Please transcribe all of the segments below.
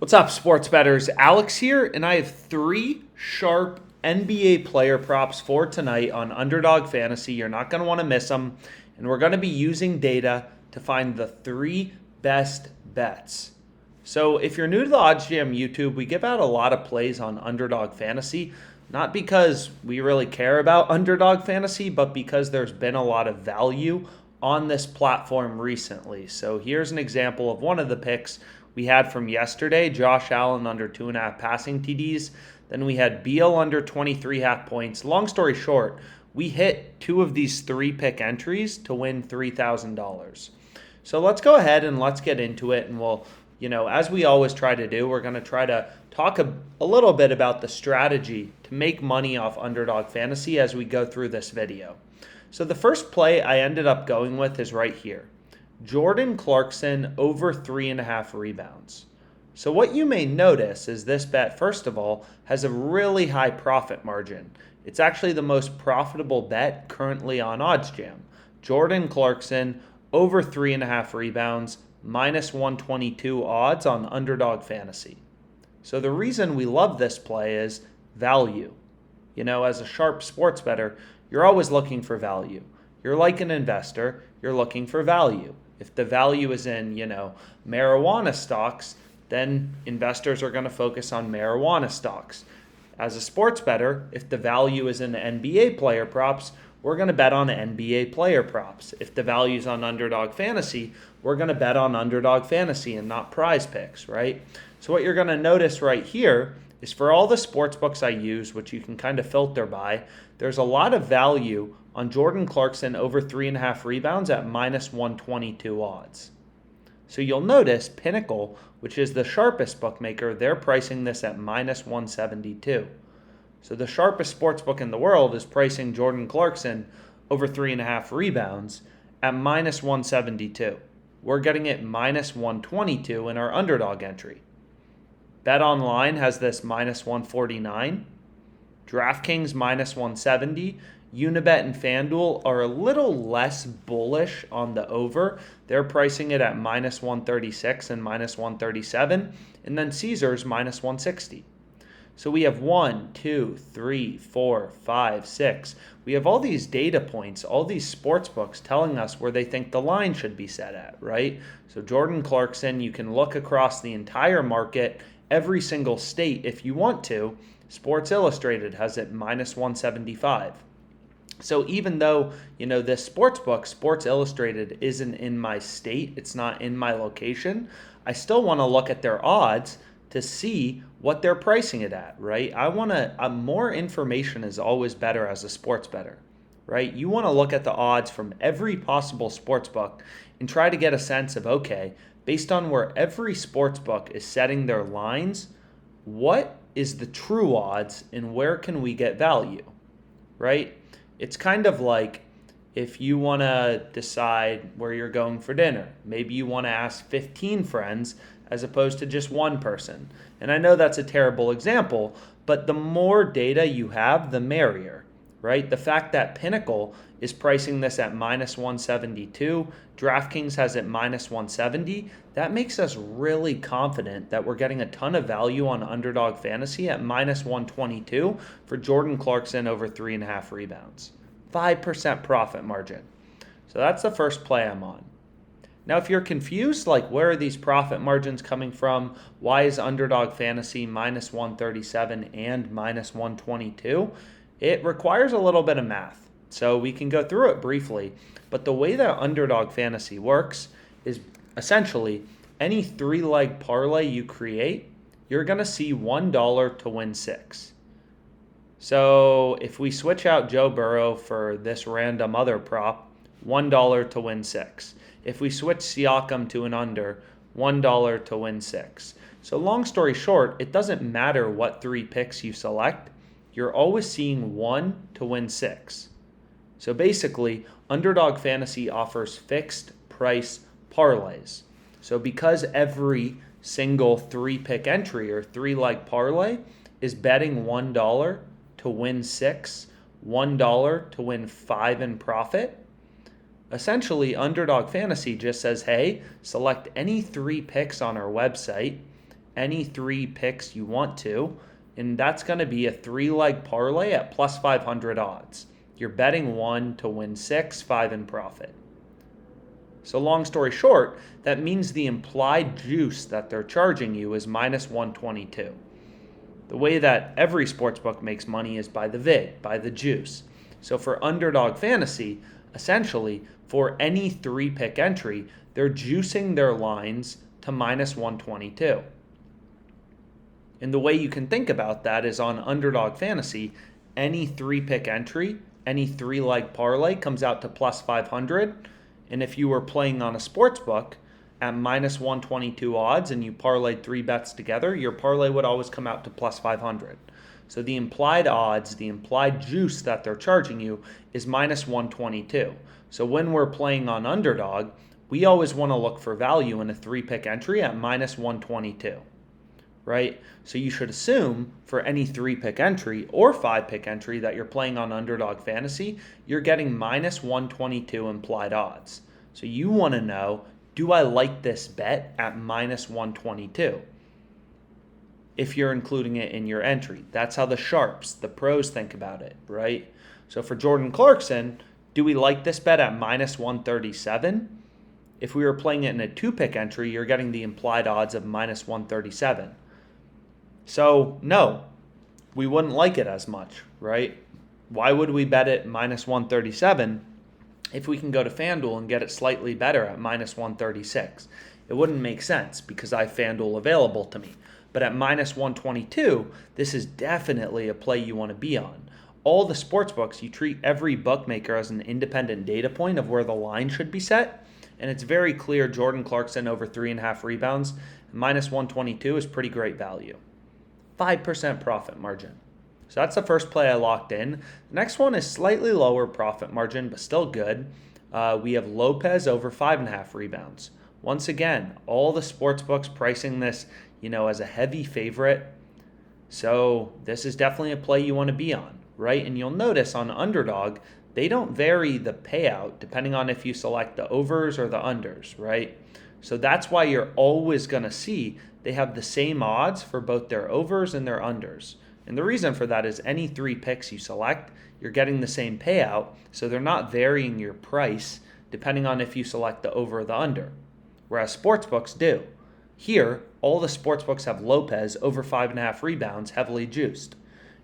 What's up, sports bettors? Alex here, and I have three sharp NBA player props for tonight on Underdog Fantasy. You're not going to want to miss them, and we're going to be using data to find the three best bets. So if you're new to the OddsJam YouTube, we give out a lot of plays on Underdog Fantasy, not because we really care about Underdog Fantasy, but because there's been a lot of value on this platform recently. So here's an example of one of the picks we had from yesterday: Josh Allen under 2.5 passing TDs. Then we had Beal under 23 half points. Long story short, we hit two of these three pick entries to win $3,000. So let's go ahead and let's get into it. And we'll, as we always try to do, we're going to try to talk a little bit about the strategy to make money off Underdog Fantasy as we go through this video. So the first play I ended up going with is right here: Jordan Clarkson over 3.5 rebounds. So what you may notice is this bet, first of all, has a really high profit margin. It's actually the most profitable bet currently on OddsJam. Jordan Clarkson over 3.5 rebounds, minus 122 odds on Underdog Fantasy. So the reason we love this play is value. As a sharp sports bettor, you're always looking for value. You're like an investor, you're looking for value. If the value is in, marijuana stocks, then investors are going to focus on marijuana stocks. As a sports bettor, if the value is in NBA player props, we're going to bet on NBA player props. If the value is on Underdog Fantasy, we're going to bet on Underdog Fantasy and not PrizePicks, right? So what you're going to notice right here is for all the sports books I use, which you can kind of filter by, there's a lot of value on Jordan Clarkson over 3.5 rebounds at minus 122 odds. So you'll notice Pinnacle, which is the sharpest bookmaker, they're pricing this at minus 172. So the sharpest sports book in the world is pricing Jordan Clarkson over 3.5 rebounds at minus 172. We're getting it minus 122 in our underdog entry. BetOnline has this minus 149. DraftKings minus 170. Unibet and FanDuel are a little less bullish on the over. They're pricing it at minus 136 and minus 137. And then Caesars minus 160. So we have 1, 2, 3, 4, 5, 6. We have all these data points, all these sports books telling us where they think the line should be set at, right? So Jordan Clarkson, you can look across the entire market, every single state if you want to. Sports Illustrated has it minus 175. So even though, this sports book, Sports Illustrated, isn't in my state, it's not in my location, I still want to look at their odds to see what they're pricing it at, right? More information is always better as a sports bettor, right? You want to look at the odds from every possible sports book and try to get a sense of, okay, based on where every sports book is setting their lines, what is the true odds and where can we get value, right? It's kind of like if you want to decide where you're going for dinner. Maybe you want to ask 15 friends as opposed to just one person. And I know that's a terrible example, but the more data you have, the merrier, right? The fact that Pinnacle is pricing this at minus 172, DraftKings has it minus 170, that makes us really confident that we're getting a ton of value on Underdog Fantasy at minus 122 for Jordan Clarkson over 3.5 rebounds. 5% profit margin. So that's the first play I'm on. Now, if you're confused, like where are these profit margins coming from? Why is Underdog Fantasy minus 137 and minus 122? It requires a little bit of math. So we can go through it briefly. But the way that Underdog Fantasy works is essentially any three-leg parlay you create, you're going to see $1 to win 6. So if we switch out Joe Burrow for this random other prop, $1 to win 6. If we switch Siakam to an under, $1 to win 6. So long story short, it doesn't matter what three picks you select. You're always seeing 1 to win 6. So basically, Underdog Fantasy offers fixed price parlays. So because every single three-pick entry or three-leg parlay is betting $1 to win 6, $1 to win 5 in profit, essentially Underdog Fantasy just says, hey, select any three picks on our website any 3 picks you want to, and that's going to be a 3-leg parlay at plus 500 odds. You're betting 1 to win 6, 5 in profit. So long story short, that means the implied juice that they're charging you is minus 122. The way that every sportsbook makes money is by the vig, by the juice. So for Underdog Fantasy, essentially, for any 3-pick entry, they're juicing their lines to minus 122. And the way you can think about that is on Underdog Fantasy, any 3-pick entry, any 3-leg parlay comes out to plus 500. And if you were playing on a sportsbook at minus 122 odds and you parlayed 3 bets together, your parlay would always come out to plus 500. So the implied odds, the implied juice that they're charging you is minus 122. So when we're playing on Underdog, we always want to look for value in a 3-pick entry at minus 122, right? So you should assume for any 3-pick entry or 5-pick entry that you're playing on Underdog Fantasy, you're getting minus 122 implied odds. So you want to know, do I like this bet at minus 122? If you're including it in your entry. That's how the sharps, the pros think about it, right? So for Jordan Clarkson, do we like this bet at minus 137? If we were playing it in a 2-pick entry, you're getting the implied odds of minus 137. So no, we wouldn't like it as much, right? Why would we bet it minus 137 if we can go to FanDuel and get it slightly better at minus 136? It wouldn't make sense because I have FanDuel available to me. But at minus 122, this is definitely a play you want to be on. All the sportsbooks, you treat every bookmaker as an independent data point of where the line should be set. And it's very clear Jordan Clarkson over 3.5 rebounds, minus 122 is pretty great value. 5% profit margin. So that's the first play I locked in. The next one is slightly lower profit margin, but still good. We have Lopez over 5.5 rebounds. Once again, all the sportsbooks pricing this, as a heavy favorite. So this is definitely a play you want to be on, right? And you'll notice on Underdog, they don't vary the payout depending on if you select the overs or the unders, right? So that's why you're always going to see they have the same odds for both their overs and their unders. And the reason for that is any 3 picks you select, you're getting the same payout, so they're not varying your price depending on if you select the over or the under, whereas sportsbooks do. Here, all the sportsbooks have Lopez over 5.5 rebounds heavily juiced.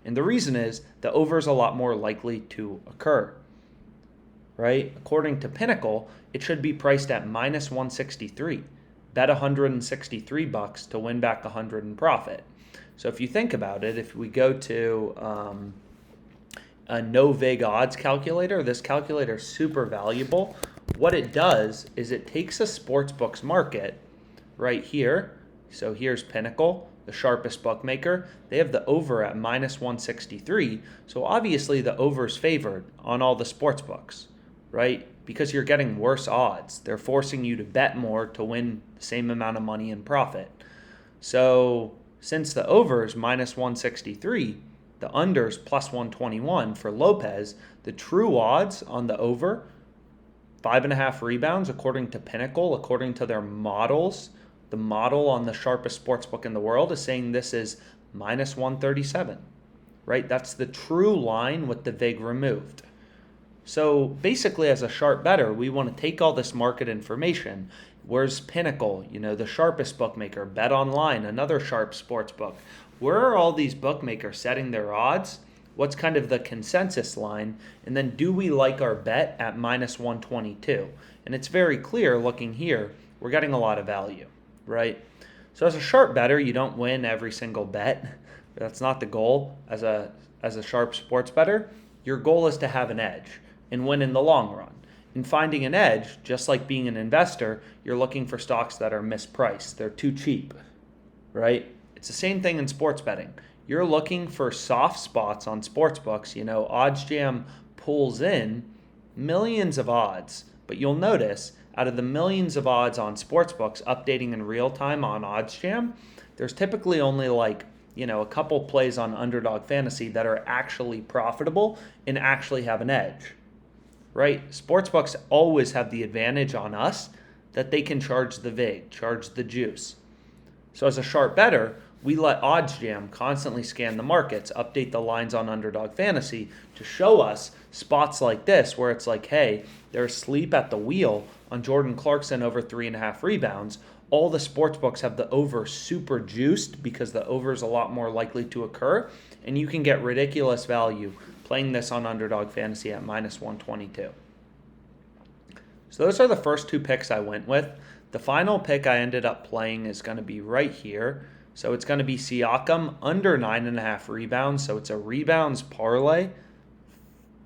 And the reason is the over is a lot more likely to occur, right? According to Pinnacle, it should be priced at minus 163. Bet $163 to win back 100 in profit. So if you think about it, if we go to a no vig odds calculator, this calculator is super valuable. What it does is it takes a sportsbook's market right here. So here's Pinnacle, the sharpest bookmaker. They have the over at minus 163. So obviously the over is favored on all the sports books, right? Because you're getting worse odds. They're forcing you to bet more to win the same amount of money in profit. So since the over is minus 163, the under is plus 121 for Lopez. The true odds on the over, 5.5 rebounds, according to Pinnacle, according to their models, the model on the sharpest sportsbook in the world is saying this is minus 137, right? That's the true line with the vig removed. So basically, as a sharp bettor, we want to take all this market information. Where's Pinnacle, the sharpest bookmaker? Bet Online, another sharp sportsbook. Where are all these bookmakers setting their odds? What's kind of the consensus line? And then do we like our bet at minus 122? And it's very clear looking here, we're getting a lot of value, right? So as a sharp bettor, you don't win every single bet. That's not the goal as a sharp sports bettor. Your goal is to have an edge and win in the long run. In finding an edge, just like being an investor, you're looking for stocks that are mispriced. They're too cheap, right? It's the same thing in sports betting. You're looking for soft spots on sports books. OddsJam pulls in millions of odds, but you'll notice out of the millions of odds on sports books updating in real time on OddsJam, there's typically only a couple plays on Underdog Fantasy that are actually profitable and actually have an edge, right? Sportsbooks always have the advantage on us that they can charge the vig, charge the juice. So as a sharp bettor, we let OddsJam constantly scan the markets, update the lines on Underdog Fantasy to show us spots like this where it's like, hey, they're asleep at the wheel on Jordan Clarkson over 3.5 rebounds. All the sports books have the over super juiced because the over is a lot more likely to occur, and you can get ridiculous value playing this on Underdog Fantasy at minus 122. So those are the first two picks I went with. The final pick I ended up playing is going to be right here. So it's going to be Siakam under 9.5 rebounds. So it's a rebounds parlay,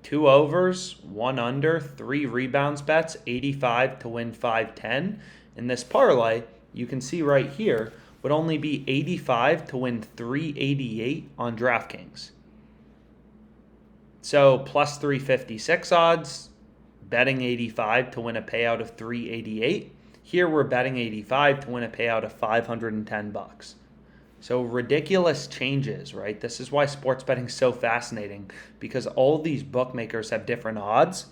2 overs, 1 under, 3 rebounds bets, 85 to win 510. In this parlay, you can see right here, would only be 85 to win 388 on DraftKings. So plus 356 odds, betting 85 to win a payout of 388. Here we're betting 85 to win a payout of 510 bucks. So ridiculous changes, right? This is why sports betting is so fascinating, because all these bookmakers have different odds,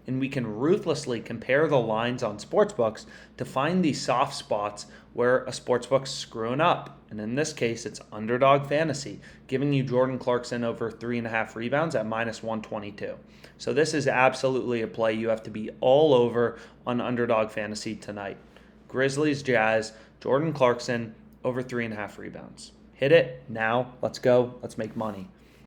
and we can ruthlessly compare the lines on sportsbooks to find these soft spots where a sportsbook's screwing up. And in this case, it's Underdog Fantasy, giving you Jordan Clarkson over 3.5 rebounds at minus 122. So this is absolutely a play you have to be all over on Underdog Fantasy tonight. Grizzlies, Jazz, Jordan Clarkson over 3.5 rebounds. Hit it now. Let's go. Let's make money.